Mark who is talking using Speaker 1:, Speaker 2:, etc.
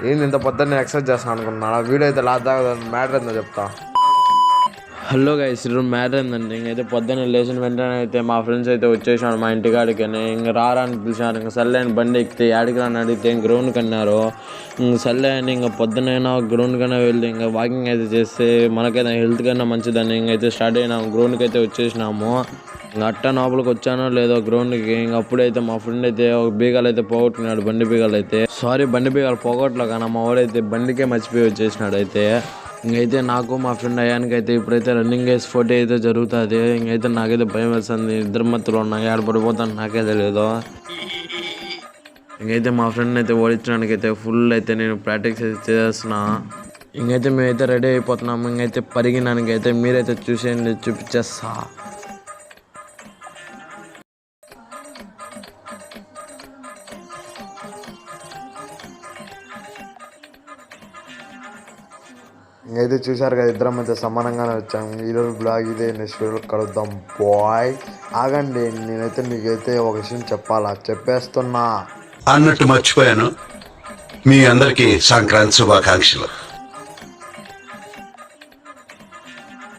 Speaker 1: ఏంది ఇంత పొద్దున్నే ఎక్సర్సైజ్ చేస్తాను అనుకున్నాను. వీడియో అయితే లాస్ట్ దాకా మ్యాటర్ ఏందో చెప్తా. హలో గైస్, ఈరోజు మ్యాటర్ ఏంటంటే ఇంకైతే పొద్దున్న లేచిన వెంటనే అయితే మా ఫ్రెండ్స్ అయితే వచ్చేసాడు మా ఇంటికాడికి. ఇంక రారా అని పిలిచారు. ఇంక సర్లే అని బండి ఎక్కితే యాడికి రాని అడిగితే గ్రౌండ్ కన్నారు. సర్లే అని ఇంకా పొద్దునైనా గ్రౌండ్ కన్నా వెళ్ళి ఇంకా వాకింగ్ అయితే చేస్తే మనకైతే హెల్త్ కన్నా మంచిదని ఇంకైతే స్టార్ట్ అయినాము. గ్రౌండ్కి అయితే వచ్చేసినాము. ఇంకా అట్టా లోపలికి వచ్చానో లేదో గ్రౌండ్కి, ఇంక అప్పుడైతే మా ఫ్రెండ్ అయితే ఒక బీగాలు అయితే పోగొట్టుకున్నాడు. బండి బీగాలు అయితే బండి బీగాలు పోగొట్టలో కానీ మా వాడైతే బండికే మర్చిపోయి వచ్చేసినాడు. అయితే ఇంకైతే నాకు మా ఫ్రెండ్ అయ్యానికి అయితే ఇప్పుడైతే రన్నింగ్ వేసి పోటీ అయితే జరుగుతుంది. ఇంకైతే నాకైతే భయం వేస్తుంది. ఇద్దరు మత్తులో ఉన్నాయి, ఆడ పడిపోతాను నాకే తెలియదు. ఇంకైతే మా ఫ్రెండ్ అయితే ఓడించడానికి అయితే ఫుల్ అయితే నేను ప్రాక్టీస్ అయితే చేస్తున్నా. ఇంకైతే మేమైతే రెడీ అయిపోతున్నాము. ఇంకైతే పరిగినానికి అయితే మీరైతే చూసేయండి, చూపించేస్తా. ఇంకైతే చూశారు కదా, ఇద్దరం అయితే సమానంగానే వచ్చాము. ఈరోజు బ్లాగ్ ఇదే, నెక్స్ట్ వీడియోలో కలుద్దాం బాయ్. ఆగండి, నేనైతే మీకైతే ఒక విషయం చెప్పాలా, చెప్పేస్తున్నా
Speaker 2: అన్నట్టు మర్చిపోయాను. మీ అందరికీ సంక్రాంతి శుభాకాంక్షలు.